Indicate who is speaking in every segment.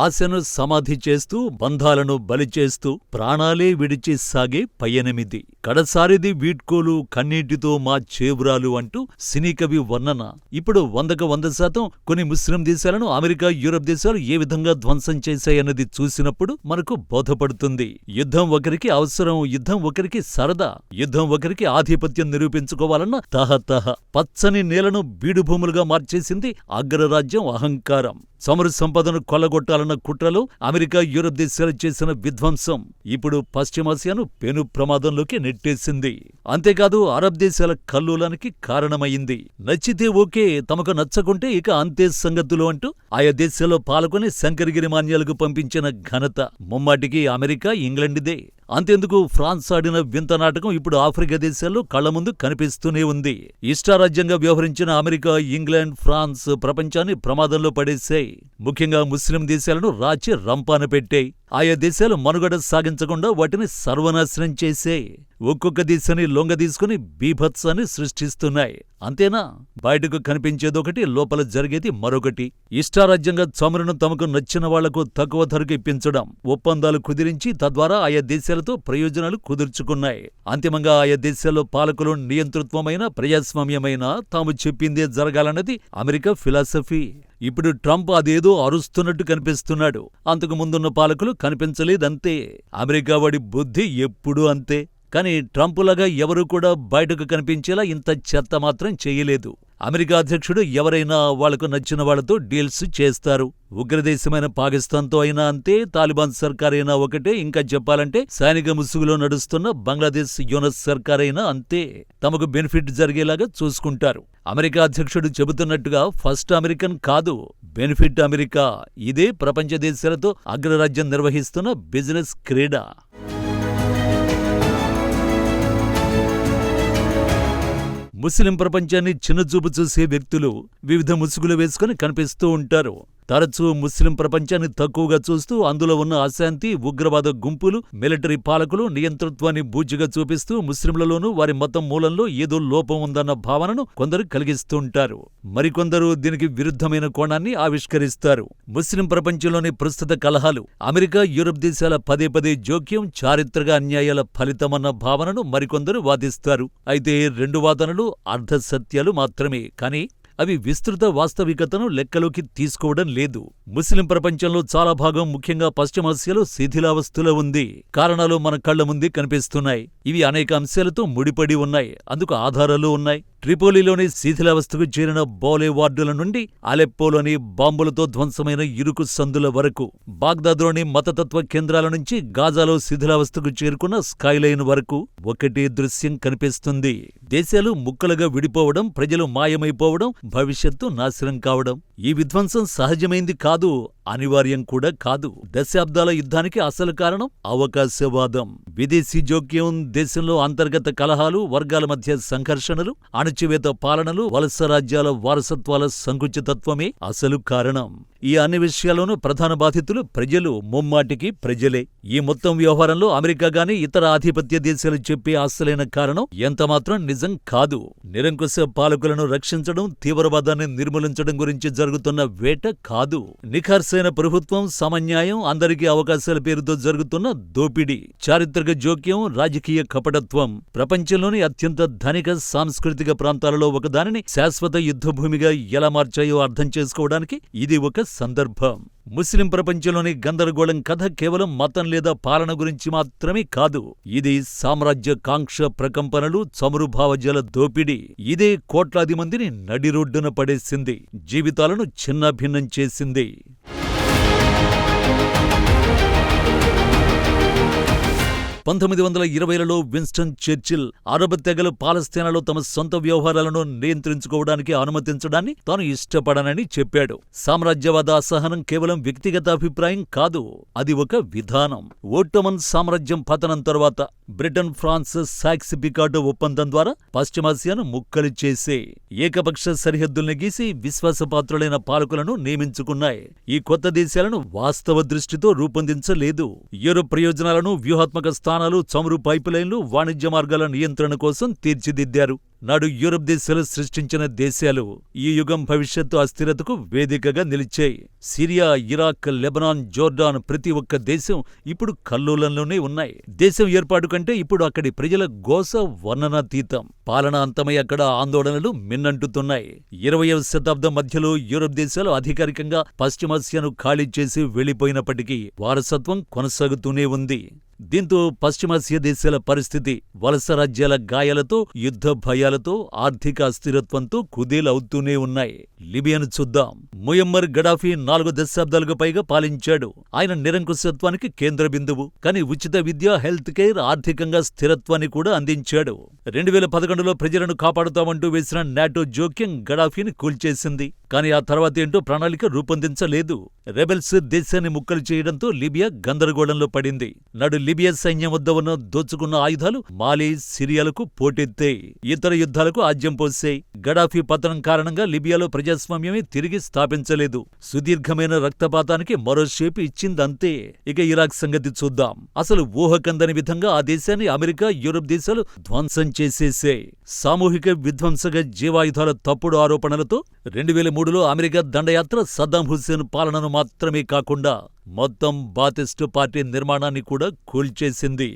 Speaker 1: ఆశను సమాధి చేస్తూ, బంధాలను బలిచేస్తూ ప్రాణాలే విడిచి సాగే పయనమిది. కడసారిది వీడ్కోలు కన్నీటితో మా చేవ్రాలు అంటూ సినీకవి వర్ణన. ఇప్పుడు 100% కొన్ని ముస్లిం దేశాలను అమెరికా, యూరప్ దేశాలు ఏ విధంగా ధ్వంసం చేశాయన్నది చూసినప్పుడు మనకు బోధపడుతుంది. యుద్ధం ఒకరికి అవసరం, యుద్ధం ఒకరికి సరదా, యుద్ధం ఒకరికి ఆధిపత్యం నిరూపించుకోవాలన్న తహతహ. పచ్చని నేలను బీడుభూములుగా మార్చేసింది అగ్రరాజ్యం అహంకారం. చమురు సంపదను కొల్లగొట్టాలన్న కుట్రలో అమెరికా, యూరప్ దేశాలు చేసిన విధ్వంసం ఇప్పుడు పశ్చిమాసియాను పెను ప్రమాదంలోకి నెట్టేసింది. అంతేకాదు అరబ్ దేశాల కల్లోలానికి కారణమయ్యింది. నచ్చితే ఓకే, తమకు నచ్చకుంటే ఇక అంతే సంగతులు అంటూ ఆయా దేశాల్లో పాల్గొని శంకరగిరి మాన్యాలకు పంపించిన ఘనత ముమ్మాటికి అమెరికా, ఇంగ్లండ్దే. అంతెందుకు, ఫ్రాన్స్ ఆడిన వింత నాటకం ఇప్పుడు ఆఫ్రికా దేశాల్లో కళ్ల ముందు కనిపిస్తూనే ఉంది. ఇష్టారాజ్యంగా వ్యవహరించిన అమెరికా, ఇంగ్లాండ్, ఫ్రాన్స్ ప్రపంచాన్ని ప్రమాదంలో పడేశాయి. ముఖ్యంగా ముస్లిం దేశాలను రాచి రంపాన పెట్టాయి. ఆయా దేశాలు మనుగడ సాగించకుండా వాటిని సర్వనాశనం చేశాయి. ఒక్కొక్క దేశాన్ని లొంగదీసుకుని బీభత్సాన్ని సృష్టిస్తున్నాయి. అంతేనా? బయటకు కనిపించేదొకటి, లోపల జరిగేది మరొకటి. ఇష్టారాజ్యంగా చమురును తమకు నచ్చిన వాళ్లకు తక్కువ ధరకు ఇప్పించడం, ఒప్పందాలు కుదిరించి తద్వారా ఆయా దేశాలతో ప్రయోజనాలు కుదుర్చుకున్నాయి. అంతిమంగా ఆయా దేశాల్లో పాలకులు నియంతృత్వమైన, ప్రజాస్వామ్యమైన తాము చెప్పిందే జరగాలన్నది అమెరికా ఫిలాసఫీ. ఇప్పుడు ట్రంప్ అదేదో అరుస్తున్నట్టు కనిపిస్తున్నాడు. అంతకు ముందున్న పాలకులు కనిపించలేదంతే. అమెరికా వాడి బుద్ధి ఎప్పుడూ అంతే. కానీ ట్రంపులాగా ఎవరూ కూడా బయటకు కనిపించేలా ఇంత చెత్త మాత్రం చేయలేదు. అమెరికా అధ్యక్షుడు ఎవరైనా వాళ్లకు నచ్చిన వాళ్లతో డీల్స్ చేస్తారు. ఉగ్రదేశమైన పాకిస్తాన్తో అయినా అంతే, తాలిబాన్ సర్కారైనా ఒకటే, ఇంకా చెప్పాలంటే సైనిక ముసుగులో నడుస్తున్న బంగ్లాదేశ్ యూనస్ సర్కారైనా అంతే. తమకు బెనిఫిట్ జరిగేలాగా చూసుకుంటారు. అమెరికా అధ్యక్షుడు చెబుతున్నట్టుగా ఫస్ట్ అమెరికన్ కాదు, బెనిఫిట్ అమెరికా. ఇదే ప్రపంచ దేశాలతో అగ్రరాజ్యం నిర్వహిస్తున్న బిజినెస్ క్రీడ. ముస్లిం ప్రపంచాన్ని చిన్నచూపు చూసే వ్యక్తులు వివిధ ముసుగులు వేసుకుని కనిపిస్తూ ఉంటారు. తరచూ ముస్లిం ప్రపంచాన్ని తక్కువగా చూస్తూ అందులో ఉన్న అశాంతి, ఉగ్రవాద గుంపులు, మిలిటరీ పాలకులు నియంతృత్వాన్ని బూచిగా చూపిస్తూ ముస్లింలలోనూ వారి మతం మూలంలో ఏదో లోపం ఉందన్న భావనను కొందరు కలిగిస్తుంటారు. మరికొందరు దీనికి విరుద్ధమైన కోణాన్ని ఆవిష్కరిస్తారు. ముస్లిం ప్రపంచంలోని ప్రస్తుత కలహాలు అమెరికా, యూరప్ దేశాల పదే పదే జోక్యం, చారిత్రక అన్యాయాల ఫలితమన్న భావనను మరికొందరు వాదిస్తారు. అయితే రెండు వాదనలు అర్ధసత్యాలు మాత్రమే. కానీ అవి విస్తృత వాస్తవికతను లెక్కలోకి తీసుకోవడం లేదు. ముస్లిం ప్రపంచంలో చాలా భాగం, ముఖ్యంగా పశ్చిమాసియాలో శిథిలావస్థలో ఉంది. కారణాలు మన కళ్ల ముందే కనిపిస్తున్నాయి. ఇవి అనేక అంశాలతో ముడిపడి ఉన్నాయి. అందుకు ఆధారాలు ఉన్నాయి. ట్రిపోలీలోని శిథిలావస్థకు చేరిన బౌలే వార్డుల నుండి అలెప్పోలోని బాంబులతో ధ్వంసమైన ఇరుకు సందుల వరకు, బాగ్దాద్లోని మతతత్వ కేంద్రాల నుంచి గాజాలో శిథిలావస్థకు చేరుకున్న స్కైలైన్ వరకు ఒకటే దృశ్యం కనిపిస్తుంది. దేశాలు ముక్కలుగా విడిపోవడం, ప్రజలు మాయమైపోవడం, భవిష్యత్తు నాశనం కావడం. ఈ విధ్వంసం సహజమైంది కాదు, అనివార్యం కూడా కాదు. దశాబ్దాల యుద్ధానికి అసలు కారణం అవకాశవాదం, విదేశీ జోక్యం, దేశంలో అంతర్గత కలహాలు, వర్గాల మధ్య సంఘర్షణలు, అణచివేత పాలనలు, వలస రాజ్యాల వారసత్వాల సంకుచితత్వమే అసలు కారణం. ఈ అన్ని విషయాల్లోనూ ప్రధాన బాధితులు ప్రజలు, ముమ్మాటికి ప్రజలే. ఈ మొత్తం వ్యవహారంలో అమెరికా గాని ఇతర ఆధిపత్య దేశాలు చెప్పే అసలైన కారణం ఎంతమాత్రం నిజం కాదు. నిరంకుశ పాలకులను రక్షించడం, తీవ్రవాదాన్ని నిర్మూలించడం గురించి జరుగుతున్న వేట కాదు. నిఖార్సైన ప్రభుత్వం, సమన్యాయం, అందరికీ అవకాశాల పేరుతో జరుగుతున్న దోపిడీ, చారిత్రక జోక్యం, రాజకీయ కపటత్వం. ప్రపంచంలోని అత్యంత ధనిక సాంస్కృతిక ప్రాంతాలలో ఒకదానిని శాశ్వత యుద్ధభూమిగా ఎలా మార్చాయో అర్థం చేసుకోవడానికి ఇది ఒక సందర్భం. ముస్లిం ప్రపంచంలోని గందరగోళం కథ కేవలం మతం లేదా పాలన గురించి మాత్రమే కాదు. ఇది సామ్రాజ్య కాంక్ష ప్రకంపనలు, చమురు భావజాల దోపిడీ. ఇదే కోట్లాది మందిని నడిరోడ్డున పడేసింది, జీవితాలను చిన్నాభిన్నం చేసింది. 1920లలో విన్స్టన్ చర్చిల్ అరబ్ తెగలు పాలస్తీనాలో తమ సొంత వ్యవహారాలను నియంత్రించుకోవడానికి అనుమతించడాన్ని తాను ఇష్టపడనని చెప్పాడు. సామ్రాజ్యవాద అసహనం కేవలం వ్యక్తిగత అభిప్రాయం కాదు, అది ఒక విధానం. ఓట్టమన్ సామ్రాజ్యం పతనం తర్వాత బ్రిటన్, ఫ్రాన్స్ సాక్స్ పికాటో ఒప్పందం ద్వారా పశ్చిమాసియాను ముక్కలు చేసే, ఏకపక్ష సరిహద్దుల్ని గీసి విశ్వాసపాత్రులైన పాలకులను నియమించుకున్నాయి. ఈ కొత్త దేశాలను వాస్తవ దృష్టితో రూపొందించలేదు. యూరోప్ ప్రయోజనాలను, వ్యూహాత్మక స్థానాలు, చమురు పైపులైన్లు, వాణిజ్య మార్గాల నియంత్రణ కోసం తీర్చిదిద్దారు. నాడు యూరప్ దేశాలు సృష్టించిన దేశాలు ఈ యుగం భవిష్యత్తు అస్థిరతకు వేదికగా నిలిచాయి. సిరియా, ఇరాక్, లెబనాన్, జోర్డాన్ ప్రతి ఒక్క దేశం ఇప్పుడు కల్లోలంలోనే ఉన్నాయి. దేశం ఏర్పాటు కంటే ఇప్పుడు అక్కడి ప్రజల గోస వర్ణనాతీతం. పాలన అంతమై అక్కడ ఆందోళనలు మిన్నంటుతున్నాయి. 20వ శతాబ్దం మధ్యలో యూరప్ దేశాలు అధికారికంగా పశ్చిమాసియాను ఖాళీ చేసి వెళ్లిపోయినప్పటికీ వారసత్వం కొనసాగుతూనే ఉంది. దీంతో పశ్చిమాసియా దేశాల పరిస్థితి వలస రాజ్యాల గాయాలతో, యుద్ధ భయాలతో, ఆర్థిక అస్థిరత్వంతో కుదేలవుతూనే ఉన్నాయి. లిబియాను చూద్దాం. ముయమ్మర్ గడాఫీ 4 దశాబ్దాలకు పైగా పాలించాడు. ఆయన నిరంకుశత్వానికి కేంద్ర బిందువు. కానీ ఉచిత విద్య, హెల్త్ కేర్, ఆర్థికంగా స్థిరత్వాన్ని కూడా అందించాడు. 2011లో ప్రజలను కాపాడుతామంటూ వేసిన నాటో జోక్యం గడాఫీని కూల్చేసింది. కానీ ఆ తర్వాతేంటో ప్రణాళిక రూపొందించలేదు. రెబెల్స్ దేశాన్ని ముక్కలు చేయడంతో లిబియా గందరగోళంలో పడింది. నాడు లిబియా సైన్యం వద్ద ఉన్న దోచుకున్న ఆయుధాలు మాలి, సిరియాలకు పోటెత్తాయి. ఇతర యుద్ధాలకు ఆజ్యం పోసాయి. గడాఫీ పతనం కారణంగా లిబియాలో ప్రజాస్వామ్యమే తిరిగి స్థాపించలేదు. సుదీర్ఘమైన రక్తపాతానికి మరో షేపు ఇచ్చిందంతే. ఇక ఇరాక్ సంగతి చూద్దాం. అసలు ఊహకందని విధంగా ఆ దేశాన్ని అమెరికా, యూరప్ దేశాలు ధ్వంసం చేసేసాయి. సామూహిక విధ్వంసక జీవాయుధాల తప్పుడు ఆరోపణలతో 2003లో అమెరికా దండయాత్ర సద్దాం హుస్సేన్ పాలనను మాత్రమే కాకుండా మొత్తం బాతిస్టు పార్టీ నిర్మాణాన్ని కూడా కూల్చేసింది.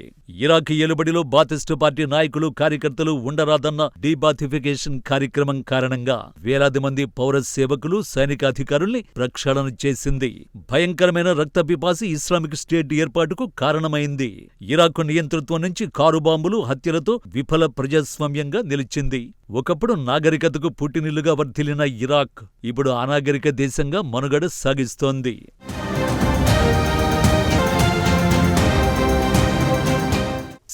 Speaker 1: ఇరాక్ ఏలుబడిలో బాతిస్టు పార్టీ నాయకులు, కార్యకర్తలు ఉండరాదన్న డీబాథిఫికేషన్ కార్యక్రమం కారణంగా వేలాది మంది పౌర సేవకులు, సైనిక అధికారుల్ని ప్రక్షాళన చేసింది. భయంకరమైన రక్తపిపాసి ఇస్లామిక్ స్టేట్ ఏర్పాటుకు కారణమైంది. ఇరాక్ నియంతృత్వం నుంచి కారు బాంబులు, హత్యలతో విఫల ప్రజాస్వామ్యంగా నిలిచింది. ఒకప్పుడు నాగరికతకు పుట్టినిల్లుగా వర్ధిల్లిన ఇరాక్ ఇప్పుడు అనాగరిక దేశంగా మనుగడ సాగిస్తోంది.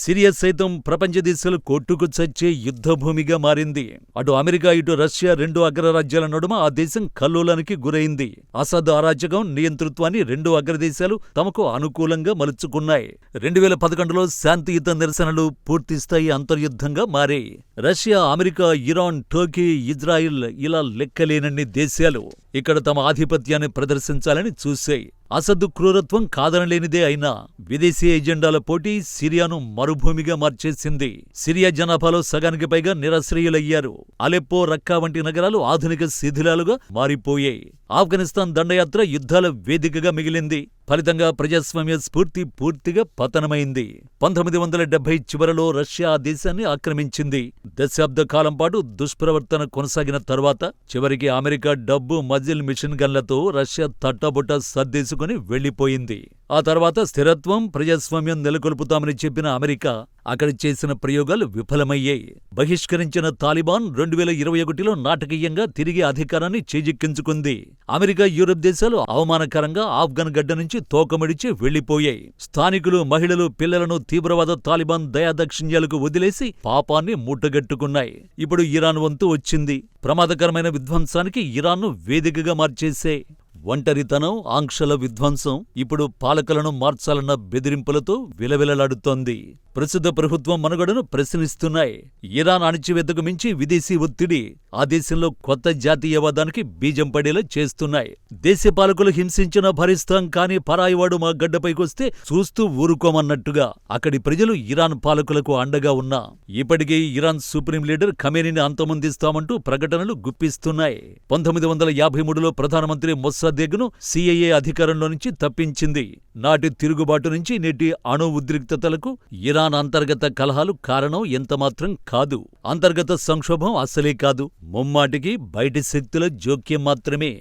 Speaker 1: సిరియా సైతం ప్రపంచ దేశాలు కొట్టుకు చచ్చే యుద్ధభూమిగా మారింది. అటు అమెరికా, ఇటు రష్యా 2 అగ్రరాజ్యాల నడుమ ఆ దేశం కల్లోలానికి గురైంది. అసద్ అరాచకం, నియంతృత్వాన్ని 2 అగ్రదేశాలు తమకు అనుకూలంగా మలుచుకున్నాయి. 2011లో శాంతియుత నిరసనలు పూర్తిస్థాయి అంతర్యుద్ధంగా మారాయి. Russia, America, Iran, Turkey, Israel ఇలా లెక్కలేనన్ని దేశాలు ఇక్కడ తమ ఆధిపత్యాన్ని ప్రదర్శించాలని చూశాయి. అసద్ క్రూరత్వం కాదనలేనిదే అయినా విదేశీ ఎజెండాల పోటీ సిరియాను మరుభూమిగా మార్చేసింది. సిరియా జనాభాలో సగానికి పైగా నిరాశ్రయులయ్యారు. అలెప్పో, రక్కా వంటి నగరాలు ఆధునిక శిథిలాలుగా మారిపోయాయి. ఆఫ్ఘనిస్తాన్ దండయాత్ర యుద్ధాల వేదికగా మిగిలింది. ఫలితంగా ప్రజాస్వామ్య స్ఫూర్తి పూర్తిగా పతనమైంది. 1970 చివరలో రష్యా ఆ దేశాన్ని ఆక్రమించింది. దశాబ్ద కాలం పాటు దుష్ప్రవర్తన కొనసాగిన తర్వాత చివరికి అమెరికా డబ్బు, మజిల్, మిషన్ గన్లతో రష్యా తట్టబుట్ట సర్దేసుకుని వెళ్లిపోయింది. ఆ తర్వాత స్థిరత్వం, ప్రజాస్వామ్యం నెలకొల్పుతామని చెప్పిన అమెరికా అక్కడ చేసిన ప్రయోగాలు విఫలమయ్యాయి. బహిష్కరించిన తాలిబాన్ 2021లో నాటకీయంగా తిరిగి అధికారాన్ని చేజిక్కించుకుంది. అమెరికా, యూరప్ దేశాలు అవమానకరంగా ఆఫ్ఘన్ గడ్డ నుంచి తోకమిడిచి వెళ్లిపోయాయి. స్థానికులు, మహిళలు, పిల్లలను తీవ్రవాద తాలిబాన్ దయాదాక్షిణ్యాలకు వదిలేసి పాపాన్ని మూటగట్టుకున్నాయి. ఇప్పుడు ఇరాన్ వంతు వచ్చింది. ప్రమాదకరమైన విధ్వంసానికి ఇరాన్ను వేదికగా మార్చేసే ఒంటరితనం, ఆంక్షల విధ్వంసం ఇప్పుడు పాలకులను మార్చాలన్న బెదిరింపులతో విలవిలలాడుతోంది. ప్రస్తుత ప్రభుత్వం మనుగడను ప్రశ్నిస్తున్నాయి. ఇరాన్ అణచివేతకు మించి విదేశీ ఒత్తిడి ఆ దేశంలో కొత్త జాతీయవాదానికి బీజం పడేలా చేస్తున్నాయి. దేశ పాలకులు హింసించిన భరిస్తాం, కానీ పరాయివాడు మా గడ్డపైకొస్తే చూస్తూ ఊరుకోమన్నట్టుగా అక్కడి ప్రజలు ఇరాన్ పాలకులకు అండగా ఉన్నా ఇప్పటికీ ఇరాన్ సుప్రీం లీడర్ ఖమేనీని అంతమొందిస్తామంటూ ప్రకటనలు గుప్పిస్తున్నాయి. 1953లో ప్రధానమంత్రి మొస్సాదెగ్ను సిఐఏ అధికారంలో నుంచి తప్పించింది. నాటి తిరుగుబాటు నుంచి నేటి అణు ఉద్రిక్తతలకు ఇరాన్ అంతర్గత కలహాలు కారణం ఎంతమాత్రం కాదు. అంతర్గత సంక్షోభం అసలే కాదు. ముమ్మాటికి బయటి శక్తుల జోక్యం మాత్రమే.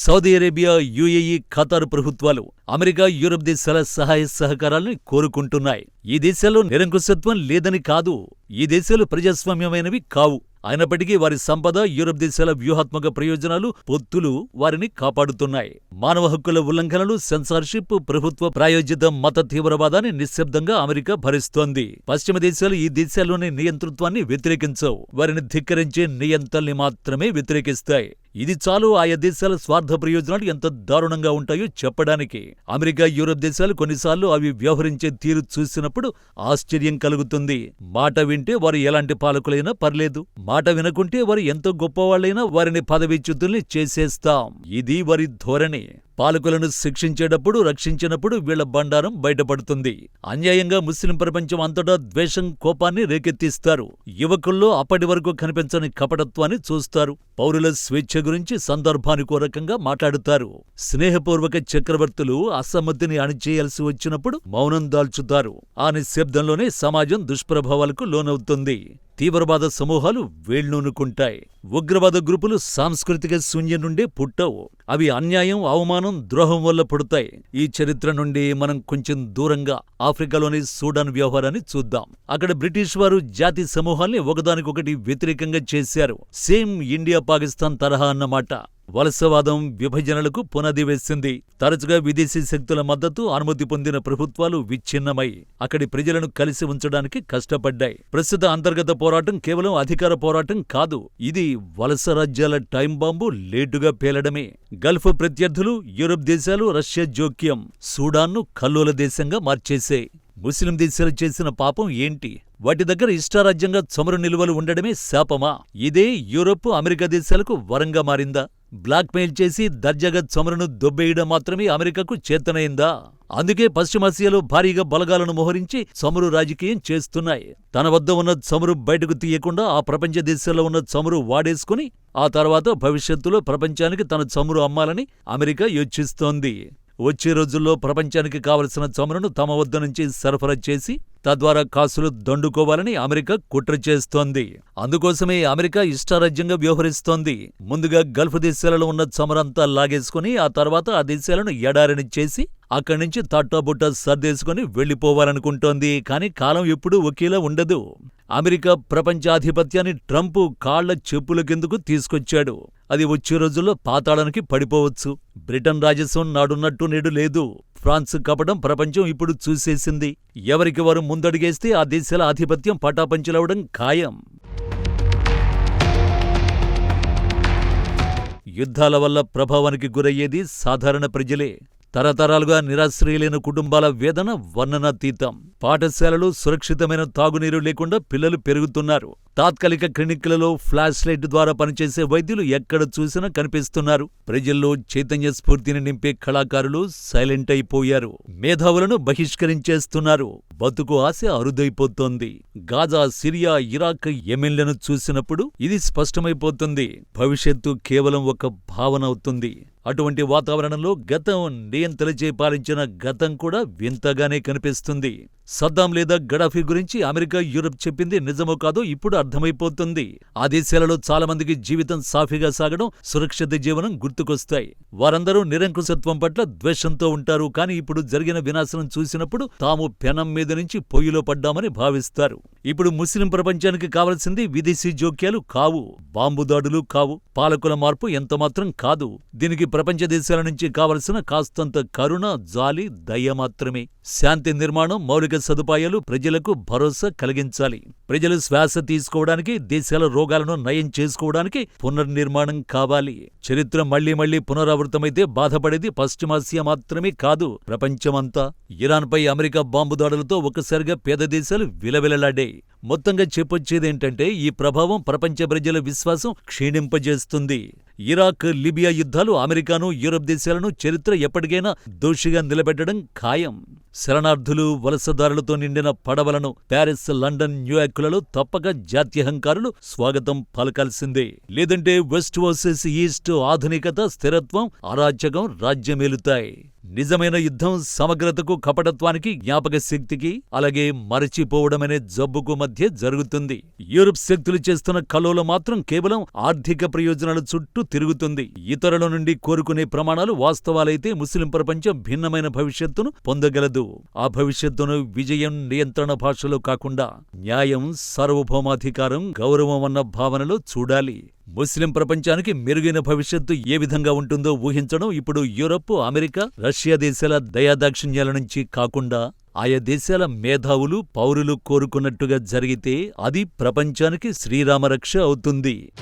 Speaker 1: సౌదీ అరేబియా, యుఏఈ, ఖతార్ ప్రభుత్వాలు అమెరికా, యూరప్ దేశాల సహాయ సహకారాలను కోరుకుంటున్నాయి. ఈ దేశాల్లో నిరంకుశత్వం లేదని కాదు, ఈ దేశాలు ప్రజాస్వామ్యమైనవి కావు. అయినప్పటికీ వారి సంపద, యూరప్ దేశాల వ్యూహాత్మక ప్రయోజనాలు, పొత్తులు వారిని కాపాడుతున్నాయి. మానవ హక్కుల ఉల్లంఘనలు, సెన్సార్షిప్, ప్రభుత్వ ప్రాయోజిత మత తీవ్రవాదాన్ని నిశ్శబ్దంగా అమెరికా భరిస్తోంది. పశ్చిమ దేశాలు ఈ దేశాల్లోని నియంతృత్వాన్ని వ్యతిరేకించవు. వారిని ధిక్కరించే నియంతల్ని మాత్రమే వ్యతిరేకిస్తాయి. ఇది చాలు ఆయా దేశాల స్వార్థ ప్రయోజనాలు ఎంత దారుణంగా ఉంటాయో చెప్పడానికి. అమెరికా, యూరప్ దేశాలు కొన్నిసార్లు అవి వ్యవహరించే తీరు చూసినప్పుడు ఆశ్చర్యం కలుగుతుంది. మాట వింటే వారు ఎలాంటి పాలకులైనా పర్లేదు, మాట వినకుంటే వారు ఎంత గొప్పవాళ్లైనా వారిని పదవీచ్యుతుల్ని చేసేస్తాం. ఇది వారి ధోరణి. పాలకులను శిక్షించేటప్పుడు, రక్షించినప్పుడు వీళ్ల బండారం బయటపడుతుంది. అన్యాయంగా ముస్లిం ప్రపంచం అంతటా ద్వేషం, కోపాన్ని రేకెత్తిస్తారు. యువకుల్లో అప్పటి వరకు కనిపించని కపటత్వాన్ని చూస్తారు. పౌరుల స్వేచ్ఛ గురించి సందర్భానుకూలకంగా మాట్లాడుతారు. స్నేహపూర్వక చక్రవర్తులు అసమ్మతిని అణిచేయాల్సి వచ్చినప్పుడు మౌనం దాల్చుతారు. ఆ నిశ్శబ్దంలోనే సమాజం దుష్ప్రభావాలకు లోనవుతుంది. తీవ్రవాద సమూహాలు వేళ్లూనుకుంటాయి. ఉగ్రవాద గ్రూపులు సాంస్కృతిక శూన్యం నుండే పుట్టవు. అవి అన్యాయం, అవమానం, ద్రోహం వల్ల పుడతాయి. ఈ చరిత్ర నుండి మనం కొంచెం దూరంగా ఆఫ్రికాలోని సూడాన్ వ్యవహారాన్ని చూద్దాం. అక్కడ బ్రిటిష్ వారు జాతి సమూహాల్ని ఒకదానికొకటి వ్యతిరేకంగా చేశారు. సేమ్ ఇండియా పాకిస్తాన్ తరహా అన్నమాట. వలసవాదం విభజనలకు పునాది వేసింది. తరచుగా విదేశీ శక్తుల మద్దతు, అనుమతి పొందిన ప్రభుత్వాలు విచ్ఛిన్నమై అక్కడి ప్రజలను కలిసి ఉంచడానికి కష్టపడ్డాయి. ప్రస్తుత అంతర్గత పోరాటం కేవలం అధికార పోరాటం కాదు. ఇది వలస రాజ్యాల టైం బాంబు లేటుగా పేలడమే. గల్ఫ్ ప్రత్యర్థులు, యూరప్ దేశాలు, రష్యా జోక్యం సూడాన్ను కల్లోల దేశంగా మార్చేశాయి. ముస్లిం దేశాలు చేసిన పాపం ఏంటి? వాటి దగ్గర ఇష్టారాజ్యంగా చమురు నిల్వలు ఉండడమే శాపమా? ఇదే యూరప్, అమెరికా దేశాలకు వరంగా మారిందా? బ్లాక్మెయిల్ చేసి దర్జాగా చమురును దొబ్బేయడం మాత్రమే అమెరికాకు చేతనైందా? అందుకే పశ్చిమాసియాలో భారీగా బలగాలను మోహరించి చమురు రాజకీయం చేస్తున్నాయి. తన వద్ద ఉన్న చమురు బయటకు తీయకుండా ఆ ప్రపంచ దేశాల్లో ఉన్న చమురు వాడేసుకుని ఆ తర్వాత భవిష్యత్తులో ప్రపంచానికి తన చమురు అమ్మాలని అమెరికా యోచిస్తోంది. వచ్చే రోజుల్లో ప్రపంచానికి కావలసిన చమురును తమ వద్ద నుంచి సరఫరా చేసి తద్వారా కాసులు దండుకోవాలని అమెరికా కుట్ర చేస్తోంది. అందుకోసమే అమెరికా ఇష్టారాజ్యంగా వ్యవహరిస్తోంది. ముందుగా గల్ఫ్ దేశాలలో ఉన్న చమురంతా లాగేసుకుని ఆ తర్వాత ఆ దేశాలను ఎడారిని చేసి అక్కడి నుంచి తట్టాబుట్టా సర్దేసుకుని వెళ్లిపోవాలనుకుంటోంది. కానీ కాలం ఎప్పుడూ ఒకేలా ఉండదు. అమెరికా ప్రపంచాధిపత్యాన్ని ట్రంప్ కాళ్ల చెప్పుల కిందకు తీసుకొచ్చాడు. అది వచ్చే రోజుల్లో పాతాళానికి పడిపోవచ్చు. బ్రిటన్ రాజస్వం నాడున్నట్టు నేడు లేదు. ఫ్రాన్స్ కపటం ప్రపంచం ఇప్పుడు చూసేసింది. ఎవరికి వారు ముందడుగేస్తే ఆ దేశాల ఆధిపత్యం పటాపంచలవడం ఖాయం. యుద్ధాల వల్ల ప్రభావానికి గురయ్యేది సాధారణ ప్రజలే. తరతరాలుగా నిరాశ్రయులైన కుటుంబాల వేదన వర్ణనాతీతం. పాఠశాలలు సురక్షితమైన తాగునీరు లేకుండా పిల్లలు పెరుగుతున్నారు. తాత్కాలిక క్లినిక్లలో ఫ్లాష్ లైట్ ద్వారా పనిచేసే వైద్యులు ఎక్కడ చూసినా కనిపిస్తున్నారు. ప్రజల్లో చైతన్య స్ఫూర్తిని నింపే కళాకారులు సైలెంట్ అయిపోయారు. మేధావులను బహిష్కరించేస్తున్నారు. బతుకు ఆశ అరుదైపోతోంది. గాజా, సిరియా, ఇరాక్, యెమెన్లను చూసినప్పుడు ఇది స్పష్టమైపోతుంది. భవిష్యత్తు కేవలం ఒక భావన అవుతుంది. అటువంటి వాతావరణంలో గతం నియంతలచే పాలించిన గతం కూడా వింతగానే కనిపిస్తుంది. సద్దాం లేదా గడాఫీ గురించి అమెరికా, యూరప్ చెప్పింది నిజమో కాదో ఇప్పుడు అర్థమైపోతుంది. ఆ దేశాలలో చాలా మందికి జీవితం సాఫీగా సాగడం, సురక్షిత జీవనం గుర్తుకొస్తాయి. వారందరూ నిరంకుశత్వం పట్ల ద్వేషంతో ఉంటారు. కానీ ఇప్పుడు జరిగిన వినాశనం చూసినప్పుడు తాము పెనం మీద నుంచి పొయ్యిలో పడ్డామని భావిస్తారు. ఇప్పుడు ముస్లిం ప్రపంచానికి కావలసింది విదేశీ జోక్యాలు కావు, బాంబు దాడులు కావు, పాలకుల మార్పు ఎంతమాత్రం కాదు. దీనికి ప్రపంచ దేశాల నుంచి కావలసిన కాస్తంత కరుణ, జాలి, దయ మాత్రమే. శాంతి నిర్మాణం, మౌలిక సదుపాయాలు, ప్రజలకు భరోసా కలిగించాలి. ప్రజలు శ్వాస తీసుకోవడానికి, దేశాల రోగాలను నయం చేసుకోవడానికి పునర్నిర్మాణం కావాలి. చరిత్ర మళ్లీ మళ్లీ పునరావృతమైతే బాధపడేది పశ్చిమాసియా మాత్రమే కాదు, ప్రపంచమంతా. ఇరాన్పై అమెరికా బాంబు దాడులతో ఒక్కసారిగా పేద దేశాలు విలవిలలాడాయి. మొత్తంగా చెప్పొచ్చేదేంటంటే ఈ ప్రభావం ప్రపంచ ప్రజల విశ్వాసం క్షీణింపజేస్తుంది. ఇరాక్, లిబియా యుద్ధాలు అమెరికాను, యూరప్ దేశాలను చరిత్ర ఎప్పటికైనా దోషిగా నిలబెట్టడం ఖాయం. శరణార్థులు, వలసదారులతో నిండిన పడవలను ప్యారిస్, లండన్, న్యూయార్కులలో తప్పక జాత్యహంకారులు స్వాగతం పలకాల్సిందే. లేదంటే వెస్ట్ వర్సెస్ ఈస్ట్, ఆధునికత, స్థిరత్వం, అరాచకం రాజ్యమేలుతాయి. నిజమైన యుద్ధం సమగ్రతకు, కపటత్వానికి, జ్ఞాపక శక్తికి, అలాగే మరచిపోవడమనే జబ్బుకు మధ్య జరుగుతుంది. యూరప్ శక్తులు చేస్తున్న కల్లోలం మాత్రం కేవలం ఆర్థిక ప్రయోజనాల చుట్టూ తిరుగుతుంది. ఇతరుల నుండి కోరుకునే ప్రమాణాలు వాస్తవాలైతే ముస్లిం ప్రపంచం భిన్నమైన భవిష్యత్తును పొందగలదు. ఆ భవిష్యత్తును విజయం, నియంత్రణ భాషలో కాకుండా న్యాయం, సార్వభౌమాధికారం, గౌరవం అన్న భావనలో చూడాలి. ముస్లిం ప్రపంచానికి మెరుగైన భవిష్యత్తు ఏ విధంగా ఉంటుందో ఊహించడం ఇప్పుడు యూరప్, అమెరికా, రష్యా దేశాల దయాదాక్షిణ్యాల నుంచి కాకుండా ఆయా దేశాల మేధావులు, పౌరులు కోరుకున్నట్టుగా జరిగితే అది ప్రపంచానికి శ్రీరామరక్ష అవుతుంది.